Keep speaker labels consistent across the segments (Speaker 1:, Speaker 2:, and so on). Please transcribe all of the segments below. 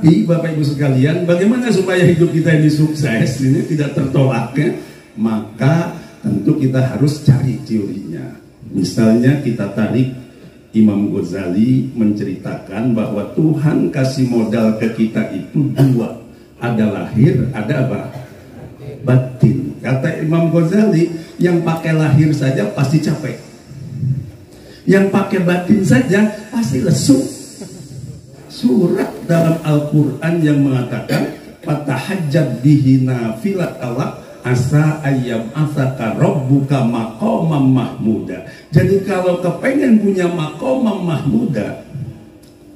Speaker 1: Tapi Bapak Ibu sekalian, bagaimana supaya hidup kita ini sukses, ini tidak tertolak ya? Maka tentu kita harus cari teorinya. Misalnya kita tarik Imam Ghazali menceritakan bahwa Tuhan kasih modal ke kita itu dua. Ada lahir, ada apa? Batin. Kata Imam Ghazali, yang pakai lahir saja pasti capek. Yang pakai batin saja pasti lesu. Surat dalam Al-Quran yang mengatakan fatahajjab bihi nafilatalak asa ayyam asaka rabbuka maqamam mahmuda. Jadi kalau kepengen punya maqamam mahmuda,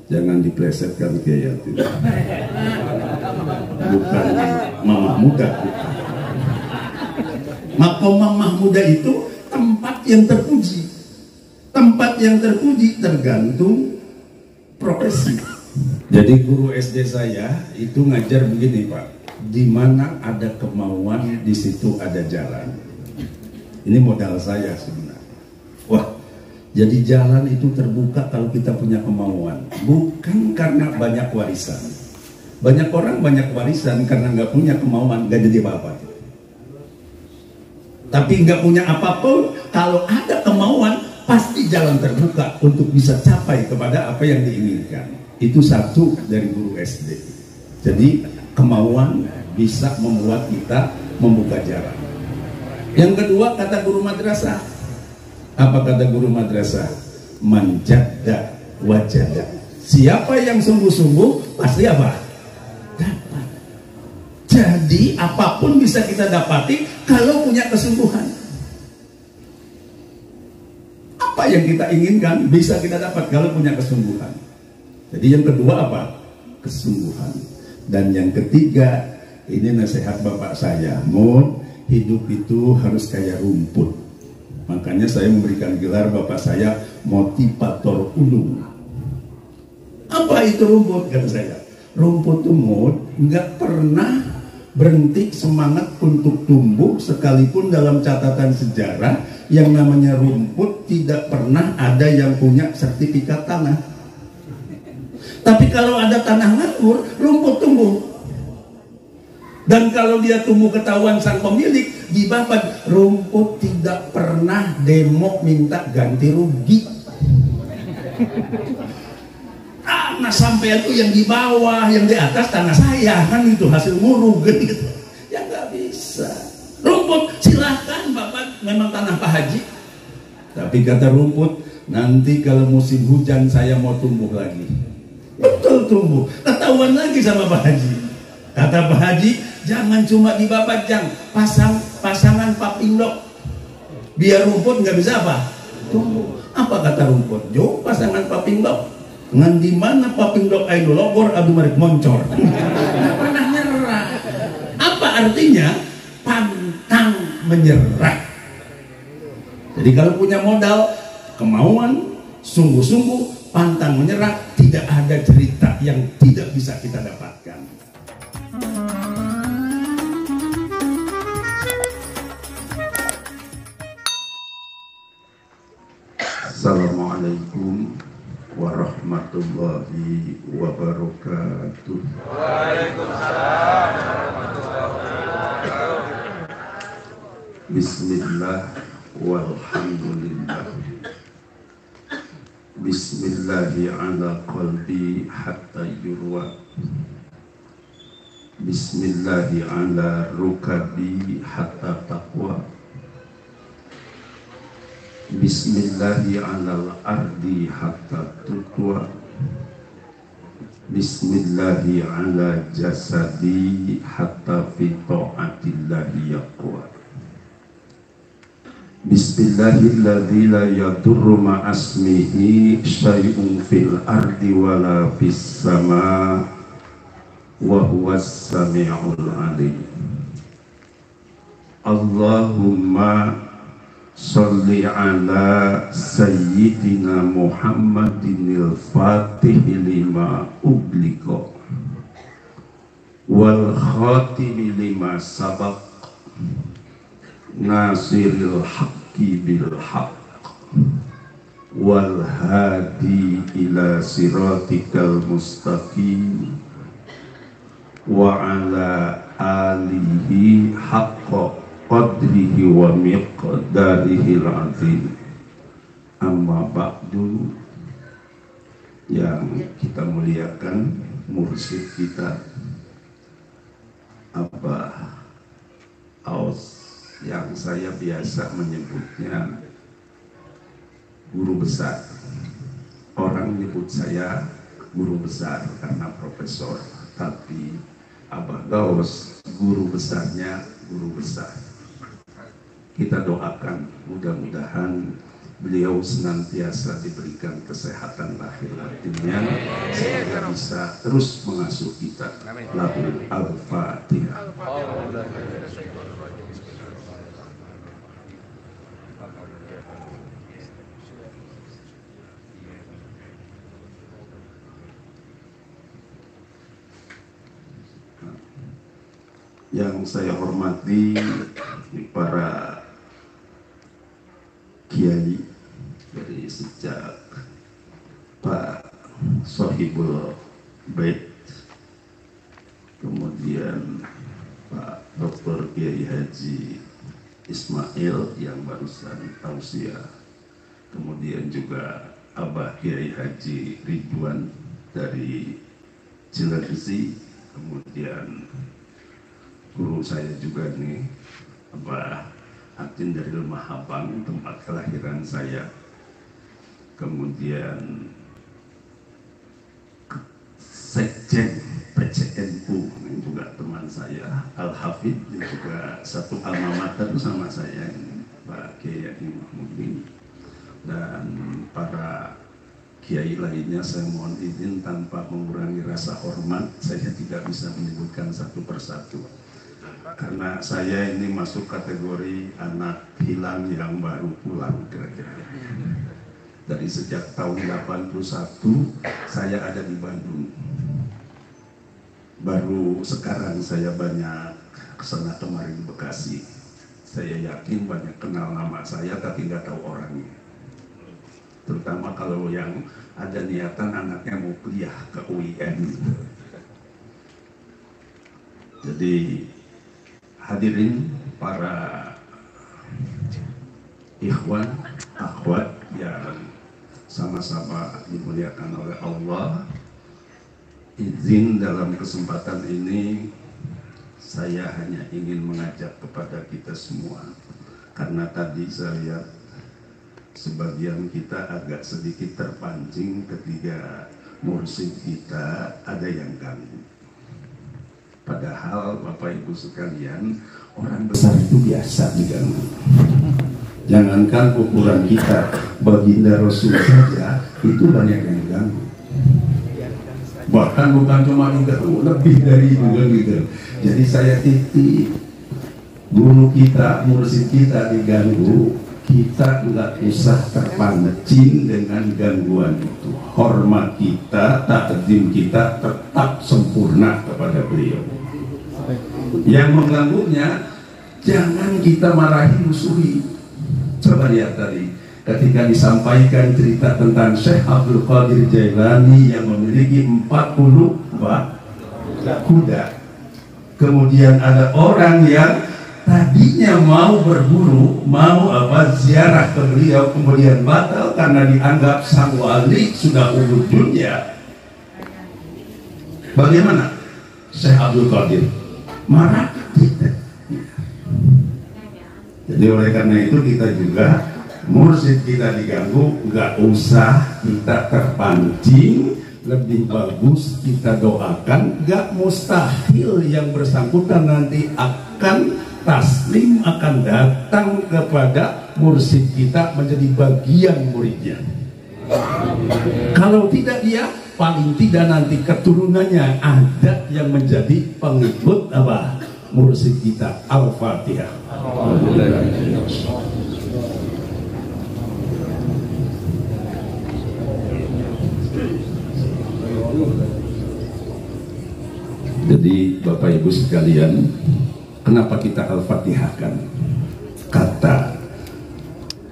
Speaker 1: jangan diplesetkan kayak itu. Bukan mamah muda, bukan. Maqamam mahmuda itu tempat yang terpuji. Tempat yang terpuji tergantung profesi. Jadi guru SD saya itu ngajar begini Pak, di mana ada kemauan di situ ada jalan. Ini modal saya sebenarnya. Wah, jadi jalan itu terbuka kalau kita punya kemauan, bukan karena banyak warisan. Banyak orang banyak warisan karena nggak punya kemauan, nggak jadi apa-apa. Tapi nggak punya apapun, kalau ada kemauan pasti jalan terbuka untuk bisa capai kepada apa yang diinginkan. Itu satu dari guru SD. Jadi kemauan bisa membuat kita membuka jalan. Yang kedua kata guru madrasah. Apa kata guru madrasah? Manjadda wajada. Siapa yang sungguh-sungguh pasti apa? Dapat. Jadi apapun bisa kita dapati kalau punya kesungguhan. Apa yang kita inginkan bisa kita dapat kalau punya kesungguhan. Jadi yang kedua apa? Kesungguhan. Dan yang ketiga, ini nasihat bapak saya, hidup itu harus kayak rumput. Makanya saya memberikan gelar bapak saya motivator ulung. Apa itu rumput? Kata saya, rumput itu nggak pernah berhenti semangat untuk tumbuh, sekalipun dalam catatan sejarah yang namanya rumput tidak pernah ada yang punya sertifikat tanah. Tapi kalau ada tanah nganggur, rumput tumbuh. Dan kalau dia tumbuh ketahuan sang pemilik, dibabat, rumput tidak pernah demo minta ganti rugi. Tanah sampai itu yang di bawah, yang di atas tanah saya, kan itu hasil murug gitu. Ya nggak bisa. Rumput silahkan bapak, memang tanah Pak Haji. Tapi kata rumput, nanti kalau musim hujan saya mau tumbuh lagi. Betul tumbuh, ketahuan lagi sama Pak Haji. Kata Pak Haji, jangan cuma dibabat, jang pasangan papindok, biar rumput nggak bisa apa tumbuh. Apa kata rumput? Jo pasangan papindok, ngan di mana papindok ayo logor adu marik moncor. Nggak pernah nyerah. Apa artinya? Pantang menyerah. Jadi kalau punya modal, kemauan, sungguh-sungguh, pantang menyerah, tidak ada cerita yang tidak bisa kita dapatkan. Assalamualaikum warahmatullahi wabarakatuh.
Speaker 2: Waalaikumsalam warahmatullahi wabarakatuh.
Speaker 1: Bismillah walhamdulillah. Bismillahi ala qalbi hatta yurwa. Bismillahi ala rukabi hatta taqwa. Bismillahi ala ardi hatta tutwa. Bismillahi ala jasadi hatta fi ta'atillahi yaqwa. Bismillahilladzi la yadurru ma'asmihi syai'un fil ardi wala fis sama wa huwas sami'ul alim. Allahumma sholli ala sayyidina Muhammadinil Fatihi lima ugliqa wal khatimi lima sabaq nasiril haqqi bil haqq wal hadi ila siratikal mustaqim
Speaker 3: wa ala alihi haqqa qadrihi wa miqdarihi al-azim. Amma ba'du, yang kita muliakan mursyid kita Abah Aus, yang saya biasa menyebutnya guru besar. Orang menyebut saya guru besar karena profesor, tapi Abah Gaus guru besarnya guru besar. Kita doakan mudah-mudahan beliau senantiasa diberikan kesehatan lahir batinnya sehingga bisa terus mengasuh kita. Lahu al-Fatihah. Yang saya hormati para kiai dari sejak Pak Sohibul Bait, kemudian Pak Dr. Kiai Haji Ismail yang barusan tausiah, kemudian juga Abah Kiai Haji Ridwan dari Cilengsi, kemudian guru saya juga nih Abah Atin dari Mahabang, tempat kelahiran saya. Kemudian Sekjen PCNU yang juga teman saya, Al-Hafid, yang juga satu alma mater sama saya, Pak Kiai Mahmudin. Dan para kiai lainnya saya mohon izin tanpa mengurangi rasa hormat, saya tidak bisa menyebutkan satu persatu. Karena saya ini masuk kategori anak hilang yang baru pulang kira-kira. Dari sejak tahun 81 saya ada di Bandung. Baru sekarang saya banyak kesana kemari di Bekasi. Saya yakin banyak kenal nama saya tapi nggak tahu orangnya. Terutama kalau yang ada niatan anaknya mau kuliah ke UIN. Jadi hadirin para ikhwan, akhwat yang sama-sama dimuliakan oleh Allah, izin dalam kesempatan ini saya hanya ingin mengajak kepada kita semua, karena tadi saya lihat sebagian kita agak sedikit terpancing ketika mursyid kita ada yang ganggu. Padahal Bapak Ibu sekalian, orang besar itu biasa diganggu. Jangankan ukuran kita, baginda Rasul saja itu banyak yang diganggu. Bahkan bukan cuma diganggu, lebih dari itu gitu. Jadi saya titip guru kita, mursyid kita diganggu, kita nggak usah terpancing dengan gangguan itu. Hormat kita, takdim kita tetap sempurna kepada beliau. Yang mengganggunya jangan kita marahi, musuhi. Coba lihat tadi ketika disampaikan cerita tentang Syekh Abdul Qadir Jailani yang memiliki 40 kuda. Kemudian ada orang yang tadinya mau berburu, mau ziarah ke beliau, kemudian batal karena dianggap sang wali sudah urut dunia. Bagaimana Syekh Abdul Qadir? Marah tidak. Jadi oleh karena itu kita juga mursyid kita diganggu, nggak usah kita terpancing, lebih bagus kita doakan. Nggak mustahil yang bersangkutan nanti akan taslim, akan datang kepada mursyid kita menjadi bagian muridnya. Kalau tidak, dia paling tidak nanti keturunannya ada yang menjadi pengikut mursyid kita. Al-Fatihah. Jadi Bapak Ibu sekalian, kenapa kita Al-Fatihahkan? Kata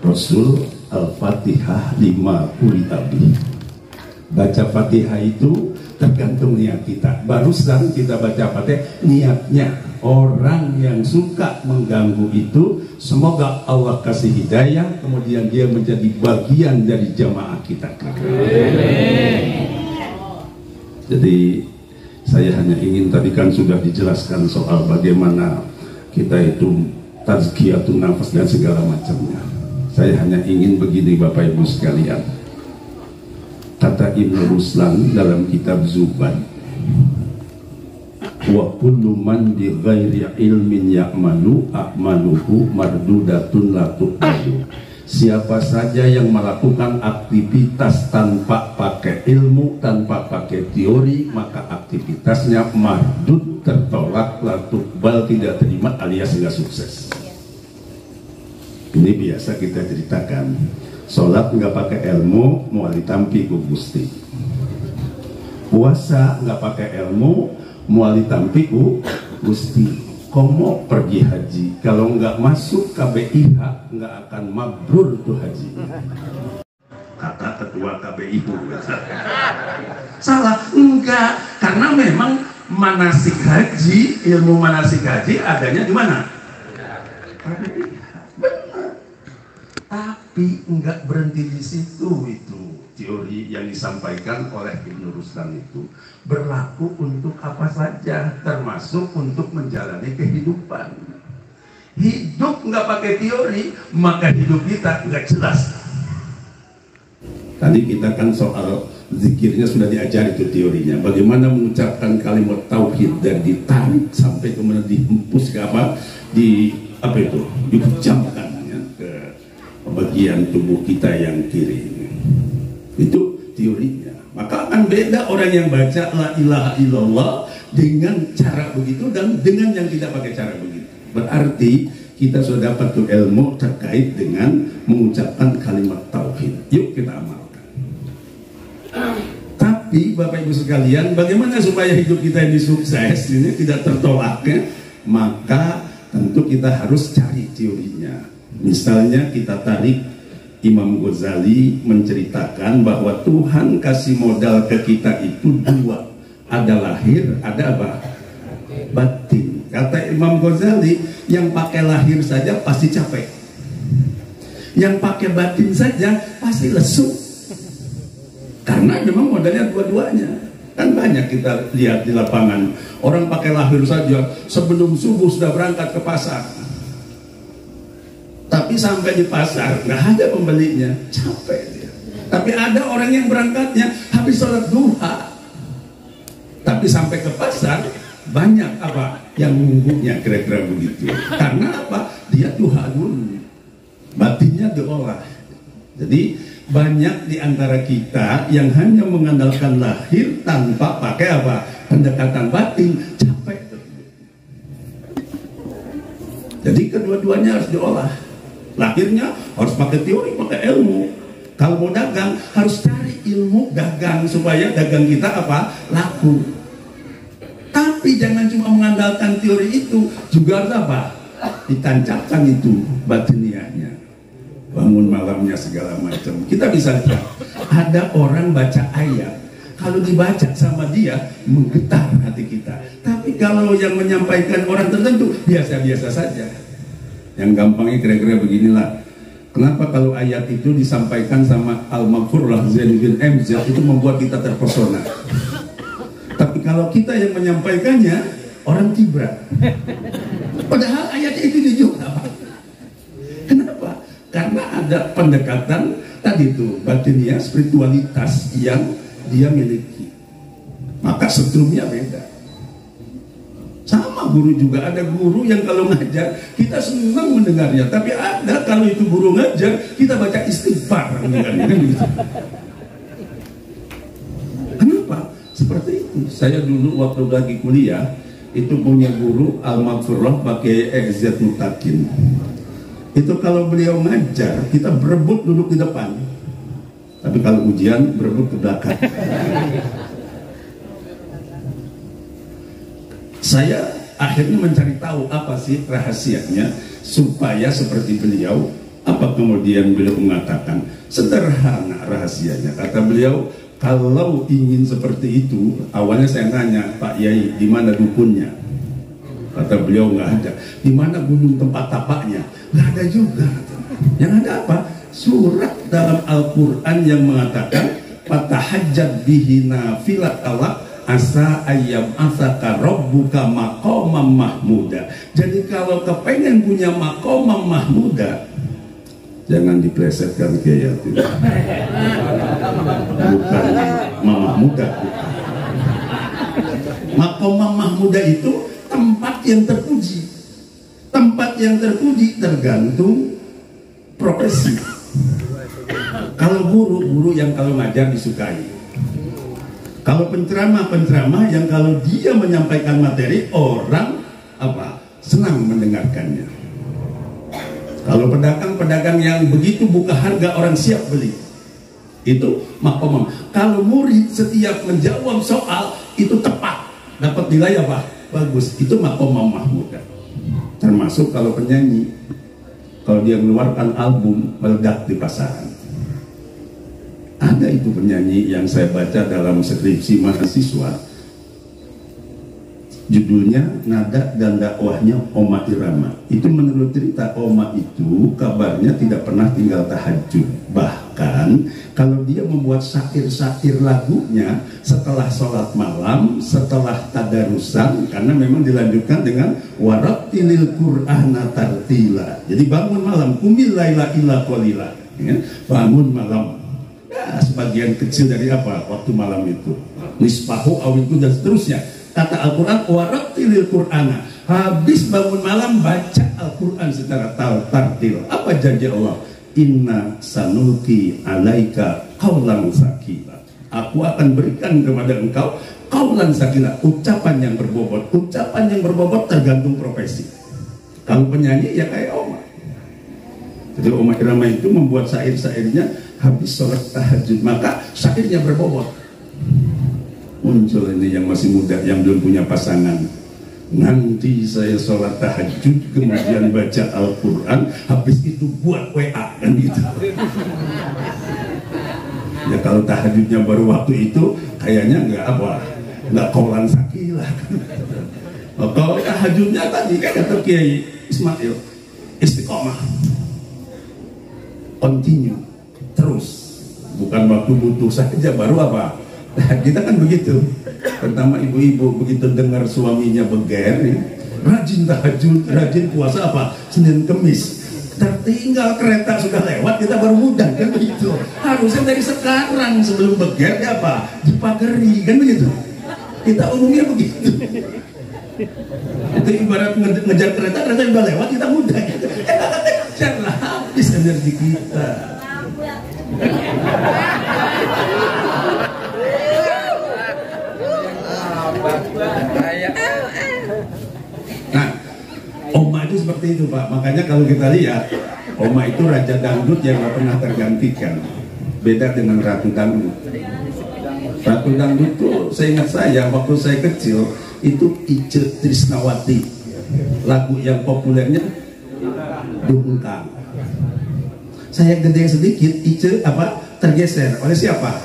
Speaker 3: Rasul, Al-Fatihah lima quri'abi. Baca Fatihah itu tergantung niat kita. Barusan kita baca Fatihah, niatnya orang yang suka mengganggu itu semoga Allah kasih hidayah, kemudian dia menjadi bagian dari jamaah kita. Jadi saya hanya ingin, tadi kan sudah dijelaskan soal bagaimana kita itu tazkiyatun nafas dan segala macamnya. Saya hanya ingin begini Bapak Ibu sekalian. Kata Ibnu Ruslan dalam kitab Zuban, wa kullu man bi ghairi ilmin ya'malu a'maluhu mardudatun la tuqbalu. Siapa saja yang melakukan aktivitas tanpa pakai ilmu, tanpa pakai teori, maka aktivitasnya mardud, tertolak, la tuqbal, tidak terima, alias nggak sukses. Ini biasa kita ceritakan. Sholat nggak pakai ilmu, mau ditampi ku Gusti. Puasa nggak pakai ilmu, mau ditampi ku Gusti. Komo pergi haji, kalau nggak masuk KBIH nggak akan mabrur tuh haji. Kata ketua KBIH. Salah? Enggak, karena memang manasik haji, ilmu manasik haji adanya di mana? KBIH. Benar. Tapi enggak berhenti di situ. Itu teori yang disampaikan oleh Ibnu Ruslan itu berlaku untuk apa saja, termasuk untuk menjalani kehidupan. Hidup nggak pakai teori, maka hidup kita nggak jelas. Tadi kita kan soal zikirnya sudah diajari itu teorinya, bagaimana mengucapkan kalimat tauhid dan ditarik sampai kemudian dihempus ke apa, dikucapkan ya, ke bagian tubuh kita yang kiri. Itu teorinya. Maka akan beda orang yang baca la ilaha illallah dengan cara begitu dan dengan yang tidak pakai cara begitu. Berarti kita sudah dapat tuh ilmu terkait dengan mengucapkan kalimat tauhid. Yuk kita amalkan. Tapi Bapak Ibu sekalian, bagaimana supaya hidup kita ini sukses, ini tidak tertolaknya? Maka tentu kita harus cari teorinya. Misalnya kita tarik Imam Ghazali menceritakan bahwa Tuhan kasih modal ke kita itu dua, ada lahir, ada apa? Batin. Kata Imam Ghazali, yang pakai lahir saja pasti capek, yang pakai batin saja pasti lesu, karena memang modalnya dua-duanya. Kan banyak kita lihat di lapangan, orang pakai lahir saja sebelum subuh sudah berangkat ke pasar, tapi sampai di pasar nggak ada pembelinya, capek dia. Tapi ada orang yang berangkatnya habis sholat duha, tapi sampai ke pasar banyak apa yang nunggunya, kira-kira begitu. Karena apa? Dia duha dulu, batinnya diolah. Jadi banyak di antara kita yang hanya mengandalkan lahir tanpa pakai apa, pendekatan batin, capek. Jadi kedua-duanya harus diolah. Lahirnya harus pakai teori, pakai ilmu. Kalau mau dagang harus cari ilmu dagang supaya dagang kita apa? Laku. Tapi jangan cuma mengandalkan teori itu, juga harus apa? Ditancapkan itu batiniahnya. Bangun malamnya segala macam. Kita bisa lihat ada orang baca ayat, kalau dibaca sama dia menggetar hati kita. Tapi kalau yang menyampaikan orang tertentu biasa-biasa saja. Yang gampangnya kira-kira beginilah. Kenapa kalau ayat itu disampaikan sama Al-Maghfurlah Zainuddin MZ itu membuat kita terpesona. Tapi kalau kita yang menyampaikannya orang kibra. Padahal ayat itu juga. Kenapa? Karena ada pendekatan tadi itu batiniah, spiritualitas yang dia miliki. Maka setrumnya beda. Sama guru juga, ada guru yang kalau ngajar kita senang mendengarnya, tapi ada kalau itu guru ngajar kita baca istighfar mendengarnya, kan gitu. Kenapa? Seperti itu. Saya dulu waktu lagi kuliah itu punya guru Al-Maghfurlah pakai EZ Mutakin. Itu kalau beliau ngajar kita berebut duduk di depan, tapi kalau ujian berebut ke belakang. Saya akhirnya mencari tahu apa sih rahasianya supaya seperti beliau. Apa Apa kemudian beliau mengatakan? Sederhana rahasianya. Kata beliau, kalau ingin seperti itu, awalnya saya nanya, Pak Yai, di mana dukunnya? Kata beliau, nggak ada. Di mana gunung tempat tapaknya? Nggak ada juga. Yang ada apa? Surat dalam Al-Quran yang mengatakan, fatahajjat bihi nafilatalak asa ayyam asaka rabbuka maqamam mahmuda. Jadi kalau kepengen punya maqamam mahmuda, jangan diplesetkan kayak itu. Bukan mamah muda. Maqamam mahmuda itu tempat yang terpuji. Tempat yang terpuji tergantung profesi. Kalau guru yang kalau ngajar disukai. Kalau penceramah yang kalau dia menyampaikan materi, orang senang mendengarkannya. Kalau pedagang yang begitu buka harga, orang siap beli. Itu makomam. Kalau murid setiap menjawab soal itu tepat, dapat nilai apa? Bagus. Itu makomam mahmuda. Termasuk kalau penyanyi, kalau dia mengeluarkan album meledak di pasaran. Ada itu penyanyi yang saya baca dalam skripsi mahasiswa, judulnya Nada dan Dakwahnya Oma Irama. Itu menurut cerita Oma itu kabarnya tidak pernah tinggal tahajud. Bahkan kalau dia membuat syair-syair lagunya setelah sholat malam, setelah tadarusan, karena memang dilanjutkan dengan warattilil Qur'ana tartila. Jadi bangun malam, qumil laila illa qalila, ya, bangun malam. Ya, sebagian kecil dari apa waktu malam itu, nisfahu awiku dan seterusnya. Kata Al-Quran, warattilil Qur'ana. Habis bangun malam baca Al-Quran secara tartil. Apa janji Allah? Inna sanulki alaika qaulan sakila. Aku akan berikan kepada engkau qaulan sakila, ucapan yang berbobot. Ucapan yang berbobot tergantung profesi. Kalau penyanyi ya kayak Oma. Jadi Oma Irama itu membuat syair-syairnya habis sholat tahajud, maka syairnya berbobot. Muncul ini yang masih muda, yang belum punya pasangan. Nanti saya sholat tahajud, kemudian baca Al-Quran, habis itu buat WA, kan gitu. Ya kalau tahajudnya baru waktu itu, kayaknya nggak kaulan sakilah. Kalau tahajudnya tadi, kata Kiai Ismail, istiqomah, continue, terus. Bukan waktu butuh saja, baru apa? Nah, kita kan begitu. Pertama ibu-ibu begitu dengar suaminya beger, rajin tahajud, rajin puasa Senin Kemis. Tertinggal kereta sudah lewat, kita baru mudah, kan begitu. Harusnya dari sekarang sebelum beger dipagari, kan begitu. Kita umumnya begitu. Itu ibarat ngejar kereta udah lewat, kita mudah gitu. Kejar lah, habis energi kita. Nah, Oma itu seperti itu Pak. Makanya kalau kita lihat, Oma itu raja dangdut yang gak pernah tergantikan. Beda dengan ratu dangdut. Ratu dangdut itu seingat saya waktu saya kecil itu Ice Trisnawati. Lagu yang populernya Dungkang. Saya gede sedikit, Ice tergeser oleh siapa?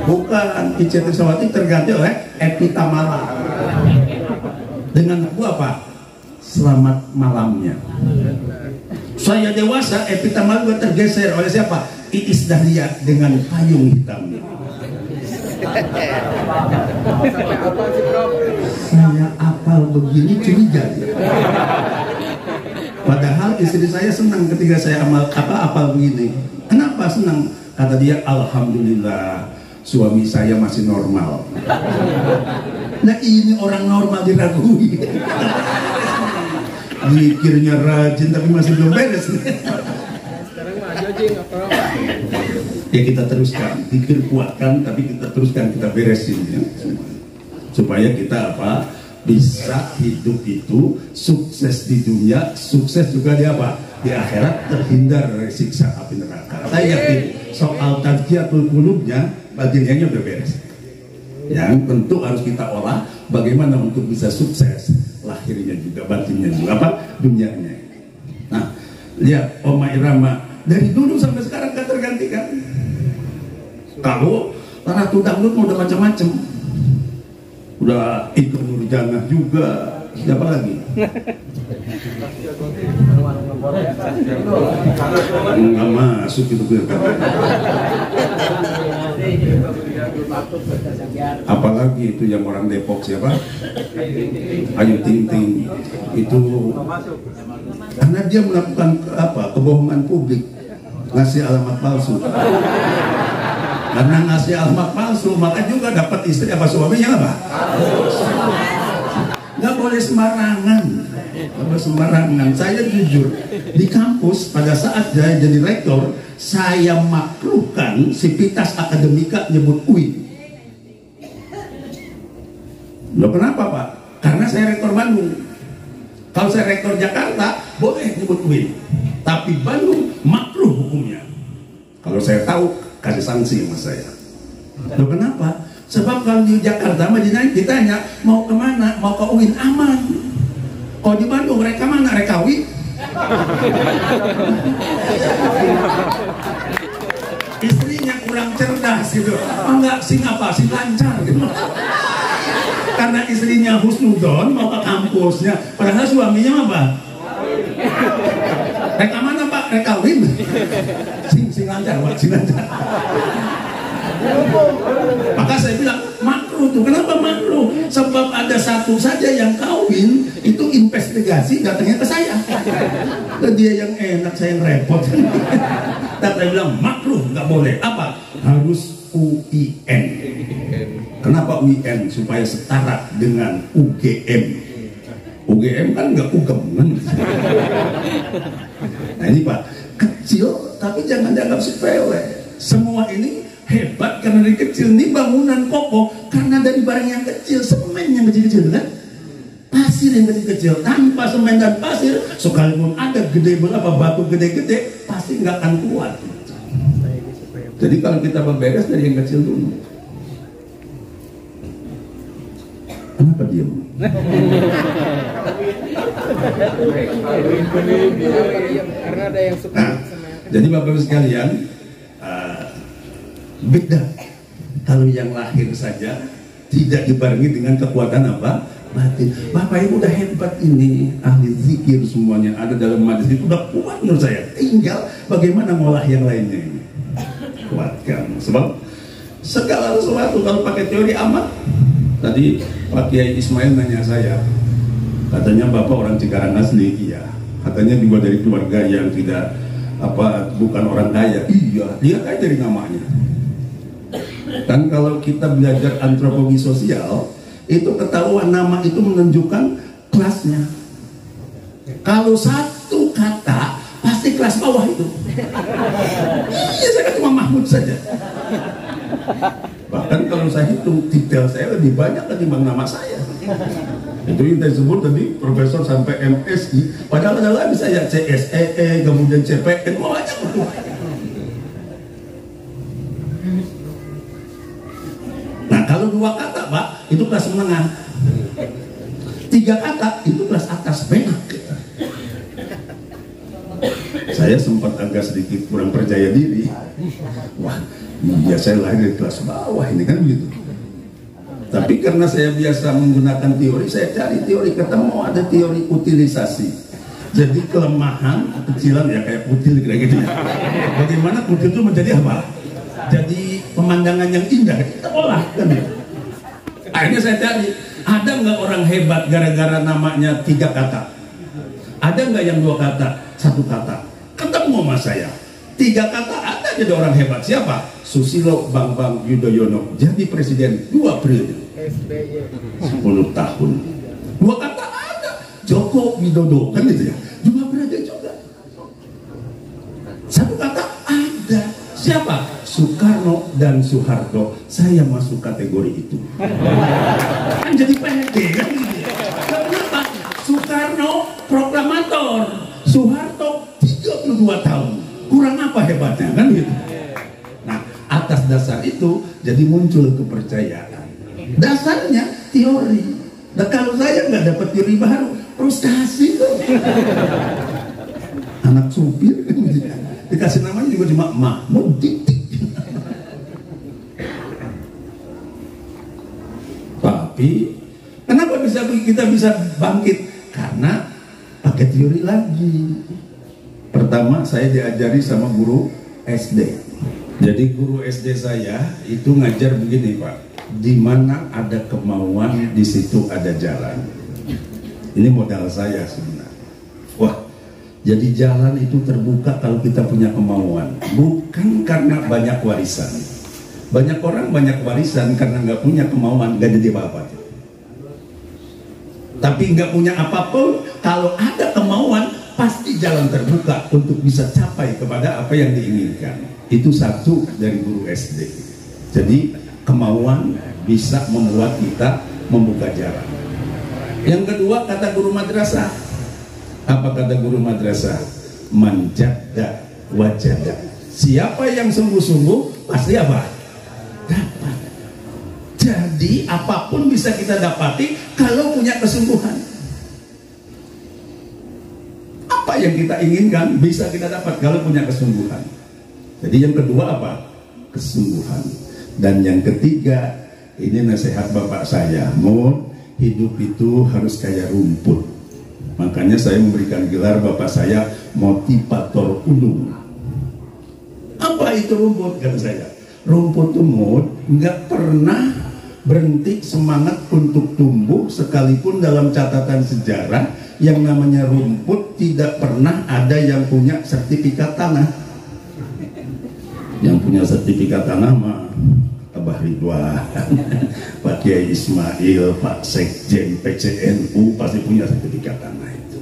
Speaker 3: Bukan, Ice Trisnawati terganti oleh Epi Tamala dengan lagu apa? Selamat Malamnya. Saya dewasa, Epi Tamala juga tergeser oleh siapa? Iis Dahlia dengan Payung Hitamnya. Saya apal begini curiga. Padahal istri saya senang ketika saya apal begini. Kenapa senang? Kata dia, alhamdulillah suami saya masih normal. Nah ini orang normal diragui. Mikirnya rajin tapi masih belum beres. Ya kita teruskan, pikir kuatkan, tapi kita teruskan, kita beresin ya, supaya kita bisa hidup itu sukses di dunia, sukses juga di di akhirat, terhindar dari siksa api neraka. Saya yakin soal tazkiyatul qulubnya bagiannya udah beres. yang tentu harus kita olah bagaimana untuk bisa sukses lahirnya juga, batinnya juga, apa dunianya. Nah, lihat Oma Irama dari dulu sampai sekarang gak tergantikan. Kalau Ratu Dangdut udah macam-macam, udah Iko Nurjanah juga, siapa lagi? Nggak masuk itu apalagi itu yang orang Depok siapa? Ayu Ting Ting itu karena dia melakukan apa kebohongan publik, ngasih alamat palsu. Karena ngasih alamat palsu maka juga dapat istri apa suaminya apa? Nggak boleh sembarangan. Sembarangan. Saya jujur di kampus pada saat saya jadi rektor, saya makruhkan Sivitas Akademika nyebut UI. Loh kenapa Pak? Karena saya rektor Bandung. Kalau saya rektor Jakarta boleh nyebut UI, tapi Bandung makruh hukumnya. Kalau saya tahu kasih sanksi sama saya. Loh kenapa? Sebab kalau di Jakarta ditanya mau kemana, mau ke UIN aman. Kalau di Bandung mereka mana? Mereka UIN. Istrinya kurang cerdas gitu. Enggak sing apa, sing lancar gitu. Karena istrinya husnudon mau ke kampusnya, padahal suaminya apa? Mereka mana Pak? Mereka UIN. Sing lancar, Pak, sing lancar. Maka saya bilang makruh tuh. Kenapa makruh? Sebab ada satu saja yang kawin itu investigasi datangnya ke saya. Dan dia yang enak, saya yang repot. Dan saya bilang makruh, nggak boleh. Apa? Harus UIN. Kenapa UIN? Supaya setara dengan UGM. UGM kan nggak UGM kan? Nah ini Pak, kecil tapi jangan dianggap sepele. Semua ini hebat karena dari kecil. Ini bangunan kokoh karena dari barang yang kecil, semen yang kecil-kecil kan, pasir yang kecil-kecil. Tanpa semen dan pasir, sekalipun ada gede berapa batu gede-gede, pasti nggak akan kuat. Jadi kalau kita beberes dari yang kecil dulu. Kenapa diam?
Speaker 4: Karena ada yang suka.
Speaker 3: Jadi Bapak-Ibu sekalian, beda kalau yang lahir saja tidak dibarengi dengan kekuatan apa? Batin. Bapak Ibu udah hebat ini, ahli zikir semuanya ada dalam majelis itu udah kuat menurut saya. Tinggal bagaimana ngolah yang lainnya ini. Kuatkan. Sebab segala sesuatu kalau pakai teori amat. Tadi Pak Kiai Ismail nanya saya, katanya Bapak orang Cikarang asli, iya. Katanya juga dari keluarga yang tidak apa, bukan orang kaya. Iya, lihat aja dari namanya. Dan kalau kita belajar antropologi sosial, itu ketahuan nama itu menunjukkan kelasnya. Kalau satu kata, pasti kelas bawah itu. Iya, saya kan cuma Mahmud saja. Bahkan kalau saya hitung, detail saya lebih banyak ketimbang nama saya. Itu yang saya sebut tadi, profesor sampai MSI. Padahal ada lagi saya CSEE, kemudian CPN, banyak. Nah kalau 2 kata Pak, itu kelas menengah. 3 kata, itu kelas atas, benak. Saya sempat agak sedikit kurang percaya diri. Wah, iya saya lahir di kelas bawah ini kan begitu. Tapi karena saya biasa menggunakan teori, saya cari teori, ketemu ada teori utilisasi. Jadi kelemahan, kekecilan ya kayak kutil kayak gitu. Bagaimana kutil itu menjadi apa? Jadi pemandangan yang indah, kita olah kan ya. Akhirnya saya cari, ada nggak orang hebat gara-gara namanya 3 kata? Ada nggak yang 2 kata, 1 kata? Ketemu sama saya. 3 kata ada jadi orang hebat. Siapa? Susilo Bambang Yudhoyono. Jadi presiden 2 periode. 10 tahun. 2 kata ada. Joko Widodo kan gitu ya. 2 periode juga. 1 kata ada. Siapa? Soekarno dan Soeharto. Saya masuk kategori itu. Kan jadi pede kan gitu ya. Kenapa? Soekarno proklamator, Soeharto 32 tahun. Kurang apa hebatnya kan gitu. Nah, atas dasar itu jadi muncul kepercayaan.
Speaker 1: Dasarnya teori. Nah kalau saya nggak dapat teori baru, frustasi tuh. Anak supir dikasih namanya juga cuma Mahmud titik. Tapi kenapa kita bisa bangkit? Karena pakai teori lagi. Pertama saya diajari sama guru SD. Jadi guru SD saya itu ngajar begini Pak, di mana ada kemauan di situ ada jalan. Ini modal saya sebenarnya. Wah, jadi jalan itu terbuka kalau kita punya kemauan, bukan karena banyak warisan. Banyak orang banyak warisan karena nggak punya kemauan, nggak jadi apa-apa. Tapi nggak punya apapun, kalau ada kemauan pasti jalan terbuka untuk bisa capai kepada apa yang diinginkan. Itu satu dari guru SD. Jadi kemauan bisa membuat kita membuka jalan. Yang kedua kata guru madrasah. Apa kata guru madrasah? Manjada wajada. Siapa yang sungguh-sungguh pasti apa? Dapat. Jadi apapun bisa kita dapati kalau punya kesungguhan. Apa yang kita inginkan bisa kita dapat kalau punya kesungguhan. Jadi yang kedua apa? Kesungguhan. Dan yang ketiga, ini nasihat bapak saya, hidup itu harus kayak rumput. Makanya saya memberikan gelar bapak saya motivator ulung. Apa itu rumput? Kata saya, rumput itu nggak pernah berhenti semangat untuk tumbuh, sekalipun dalam catatan sejarah yang namanya rumput tidak pernah ada yang punya sertifikat tanah. Yang punya sertifikat tanah mah Abah Ridwan, Pak Kiai Ismail, Pak Sekjen PCNU pasti punya sertifikat tanah itu.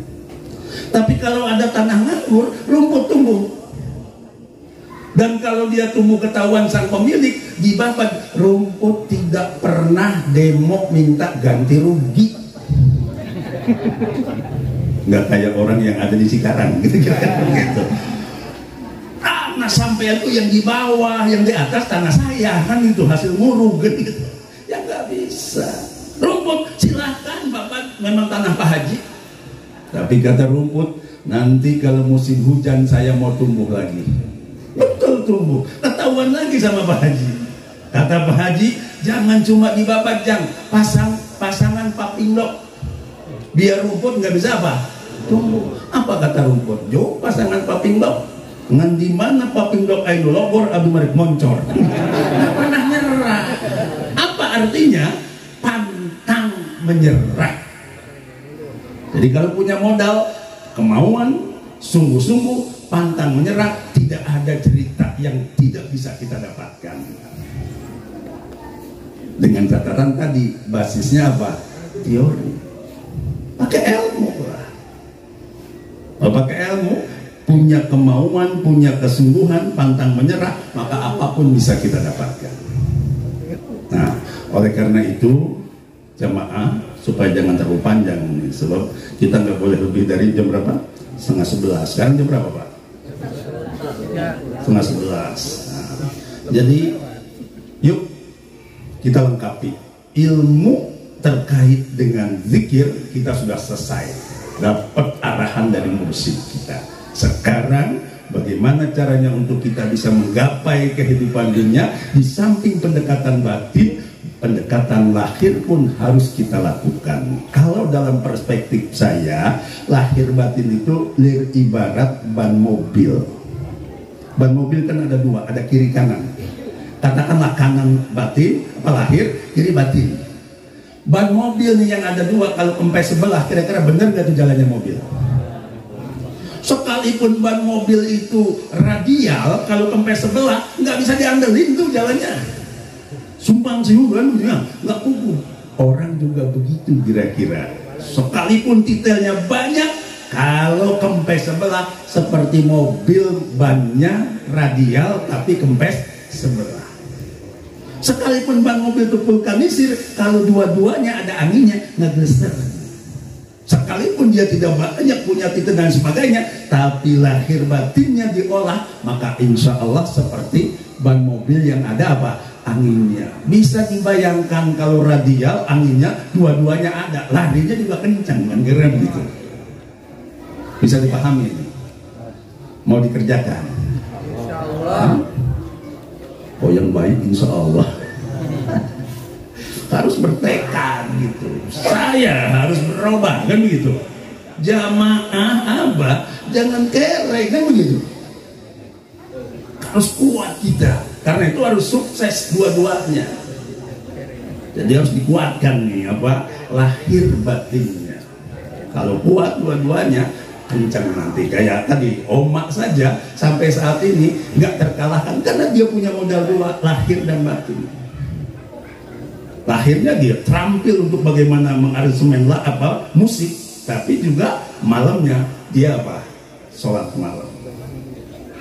Speaker 1: Tapi kalau ada tanah nganggur, rumput tumbuh. Dan kalau dia tumbuh ketahuan sang pemilik, dibabat, rumput tidak pernah demo minta ganti rugi. Nggak kayak orang yang ada di Cikarang gitu. Nah sampai itu yang di bawah, yang di atas tanah saya kan itu hasil murug gitu. Ya nggak bisa. Rumput silahkan bapak, memang tanah Pak Haji. Tapi kata rumput, nanti kalau musim hujan saya mau tumbuh lagi. Betul tumbuh, ketahuan lagi sama Pak Haji. Kata Pak Haji, jangan cuma dibabat, pasangan papindok. Biar rumput nggak bisa apa? Tumbuh. Apa kata rumput? Jo, pasangan papindok. Ngan di mana papindok ayo lobor abdi marik moncor. Nggak pernah nyerah. Apa artinya? Pantang menyerah. Jadi kalau punya modal, kemauan, sungguh-sungguh, pantang menyerah, tidak ada cerita yang tidak bisa kita dapatkan. Dengan catatan tadi, basisnya apa? Teori. Pakai ilmu lah. Pakai ilmu, punya kemauan, punya kesungguhan, pantang menyerah, maka apapun bisa kita dapatkan. Nah, oleh karena itu jamaah, supaya jangan terlalu panjang nih, sebab kita nggak boleh lebih dari jam berapa? 10:30. Sekarang jam berapa Pak? 10:30. Nah, jadi yuk kita lengkapi ilmu terkait dengan zikir. Kita sudah selesai, dapat arahan dari mursyid kita. Sekarang bagaimana caranya untuk kita bisa menggapai kehidupan dunia? Di samping pendekatan batin, pendekatan lahir pun harus kita lakukan. Kalau dalam perspektif saya, lahir batin itu ibarat ban mobil. Ban mobil kan ada dua, ada kiri kanan. Katakanlah kanan batin, lahir, kiri batin. Ban mobil nih yang ada dua, kalau kempes sebelah, kira-kira benar gak tuh jalannya mobil? Sekalipun ban mobil itu radial, kalau kempes sebelah nggak bisa diandelin tuh jalannya. Sumpang siuran nggak kukuh. Orang juga begitu kira-kira. Sekalipun detailnya banyak, kalau kempes sebelah seperti mobil bannya radial tapi kempes sebelah. Sekalipun ban mobil itu vulkanisir, kalau dua-duanya ada anginnya ngegeser. Sekalipun dia tidak banyak punya titik dan sebagainya, tapi lahir batinnya diolah, maka insya Allah seperti ban mobil yang ada apa? anginnya. Bisa dibayangkan kalau radial anginnya dua-duanya ada, larinya juga kencang kan, kira begitu. Bisa dipahami ini? Mau dikerjakan?
Speaker 4: Insya Allah.
Speaker 1: Oh yang baik insya Allah. Harus bertekad gitu. Saya harus berubah kan begitu. Jamaah apa? Jangan kere kan begitu. Harus kuat kita. Karena itu harus sukses dua-duanya. Jadi harus dikuatkan nih apa? Lahir batinnya. Kalau kuat dua-duanya, kencang nanti. Kayak tadi Omak saja sampai saat ini nggak terkalahkan karena dia punya modal dua, lahir dan batin. Lahirnya dia terampil untuk bagaimana mengaransemen musik, tapi juga malamnya dia apa? Sholat malam.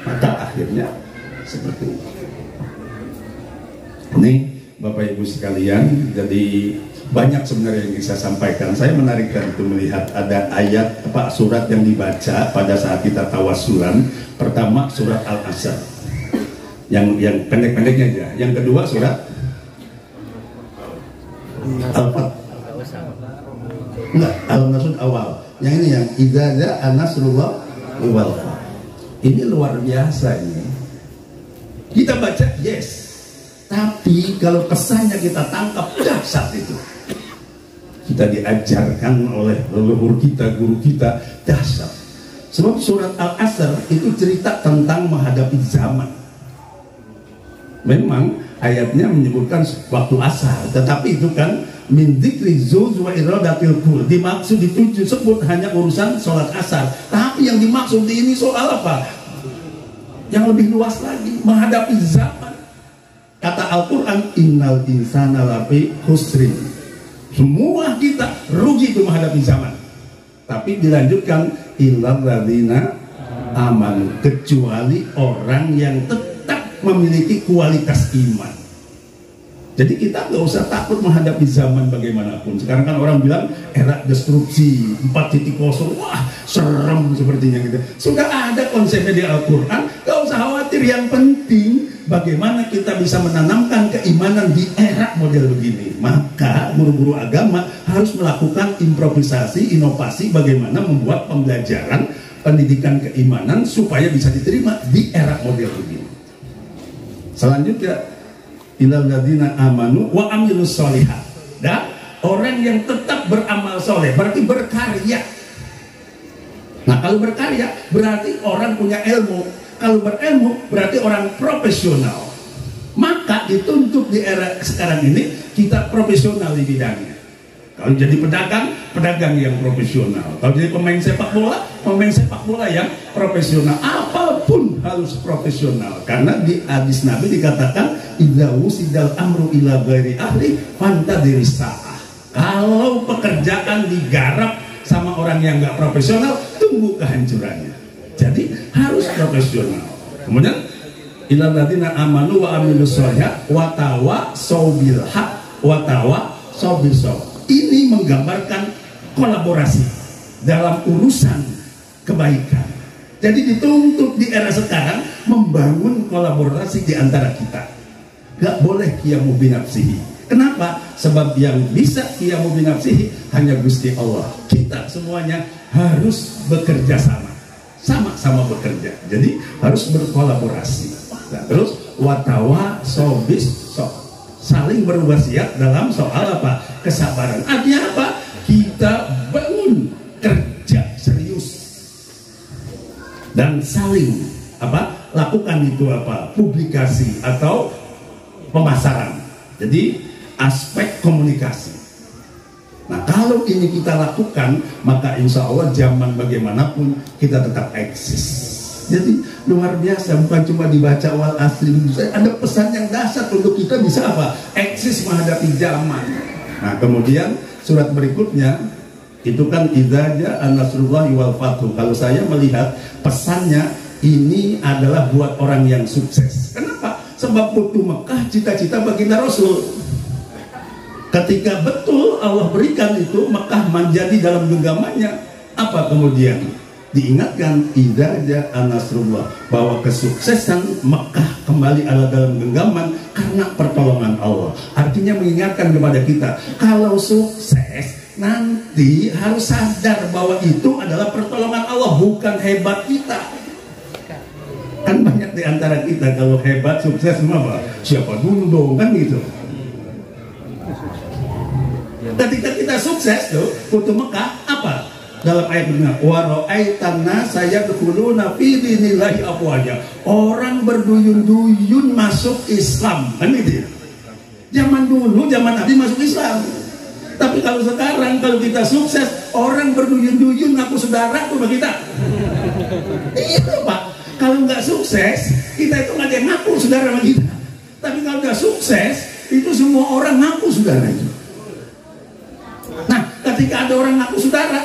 Speaker 1: Maka akhirnya seperti itu. Ini Bapak Ibu sekalian, jadi banyak sebenarnya yang bisa sampaikan. Saya menarikkan itu melihat ada ayat surat yang dibaca pada saat kita tawasulan. Pertama surat Al-Asr yang pendek-pendeknya aja. Yang kedua surat Al-Nasr awal. Yang ini yang idza ja'a nasrullah wal fath. Ini luar biasa ini. Kita baca yes, tapi kalau kesannya kita tangkap dahsyat itu. Kita diajarkan oleh leluhur kita, guru kita, dahsyat. Sebab surat Al-Asr itu cerita tentang menghadapi zaman. Memang ayatnya menyebutkan waktu asar, tetapi itu kan min dzikri zuz wa iradatil kul. Dimaksud dituju sebut hanya urusan sholat asar, tapi yang dimaksud di ini soal apa? Yang lebih luas lagi, menghadapi zaman. Kata Al-Quran, innal insana lafi khusrin. Semua kita rugi itu menghadapi zaman. Tapi dilanjutkan illal ladzina amanu, kecuali orang yang tetap memiliki kualitas iman. Jadi kita nggak usah takut menghadapi zaman bagaimanapun. Sekarang kan orang bilang era destruksi 4.0, wah serem sepertinya gitu. Sudah ada konsepnya di Al-Quran, nggak usah khawatir. Yang penting bagaimana kita bisa menanamkan keimanan di era model begini. Maka guru-guru agama harus melakukan improvisasi, inovasi bagaimana membuat pembelajaran pendidikan keimanan supaya bisa diterima di era model begini. Selanjutnya innal ladzina amanu wa amilus sholihat. Dan orang yang tetap beramal soleh berarti berkarya. Nah kalau berkarya berarti orang punya ilmu. Kalau berilmu berarti orang profesional. Maka dituntut di era sekarang ini kita profesional di bidangnya. Kalau jadi pedagang, pedagang yang profesional. Kalau jadi pemain sepak bola yang profesional. Apapun harus profesional. Karena di hadis Nabi dikatakan idza wusidal amru ila ghairi ahli fantadhiris sa'ah. Kalau pekerjaan digarap sama orang yang nggak profesional, tunggu kehancurannya. Jadi harus profesional. Kemudian illal ladzina amanu wa amilus sholihat wa tawassaw bil haqq wa tawassaw bis sabr. Ini menggambarkan kolaborasi dalam urusan kebaikan. Jadi dituntut di era sekarang membangun kolaborasi di antara kita. Gak boleh qiyamu binafsihi. Kenapa? Sebab yang bisa qiyamu binafsihi hanya Gusti Allah. Kita semuanya harus bekerja sama. Sama-sama bekerja. Jadi harus berkolaborasi. Nah, terus watawa sobis sok. Saling berwasiat dalam soal apa? Kesabaran. Artinya apa? Kita bangun kerja serius dan saling apa? Lakukan itu apa? Publikasi atau pemasaran. Jadi aspek komunikasi. Nah kalau ini kita lakukan, maka insya Allah zaman bagaimanapun kita tetap eksis. Jadi luar biasa, bukan cuma dibaca wal asri, ada pesan yang dahsyat untuk kita bisa apa? Eksis menghadapi zaman. Nah kemudian surat berikutnya itu kan idza ja'a nasrullahi wal fath. Kalau saya melihat pesannya ini adalah buat orang yang sukses. Kenapa? Sebab Futuh Mekah cita-cita baginda Rasul. Ketika betul Allah berikan itu Mekah menjadi dalam genggamannya, apa kemudian? Diingatkan idza ja'a nasrullah, bahwa kesuksesan Mekah kembali ada dalam genggaman karena karena pertolongan Allah. Artinya mengingatkan kepada kita, kalau sukses nanti harus sadar bahwa itu adalah pertolongan Allah, bukan hebat kita. Kan banyak di antara kita kalau hebat sukses semua apa? Siapa dulu dong, kan gitu. Ketika kita sukses tuh, Futuh Mekah apa? Dalam ayat benar, wa ra'aitan nasa yadkhuluna fi dinillahi afwaja. Orang berduyun-duyun masuk Islam, kan gitu ya. Zaman dulu, zaman Nabi masuk Islam. Tapi kalau sekarang, kalau kita sukses, orang berduyun-duyun ngaku saudara tuh bagi kita. Itu Pak, kalau nggak sukses, kita itu nggak ada yang ngaku saudara sama kita. Tapi kalau nggak sukses, itu semua orang ngaku saudara itu. Nah, ketika ada orang ngaku saudara,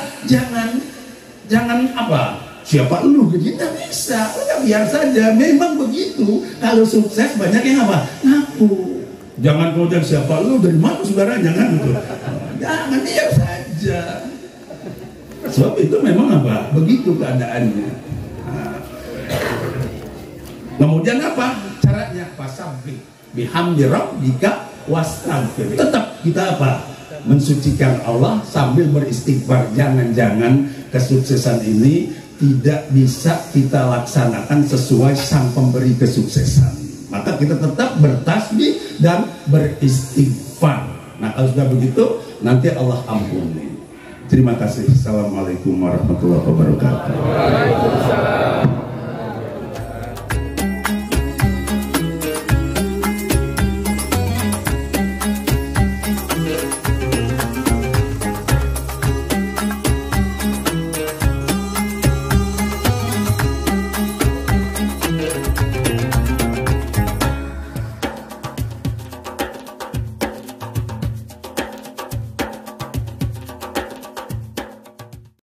Speaker 1: jangan apa? Siapa lu? Kita bisa, udah biar saja. Memang begitu. Kalau sukses banyak yang apa? Ngaku. Jangan kemudian siapa lu, dari mana saudara, jangan gitu. Jangan, biar saja. Sebab itu memang apa? Begitu keadaannya. Nah. Kemudian apa? Caranya fasabbih bihamdi rabbika wastaghfir. Tetap kita apa? Mensucikan Allah sambil beristighfar. Jangan-jangan kesuksesan ini tidak bisa kita laksanakan sesuai sang pemberi kesuksesan. Maka kita tetap bertasbih dan beristighfar. Nah, kalau sudah begitu, nanti Allah ampuni. Terima kasih. Assalamualaikum warahmatullahi wabarakatuh.
Speaker 2: Waalaikumsalam.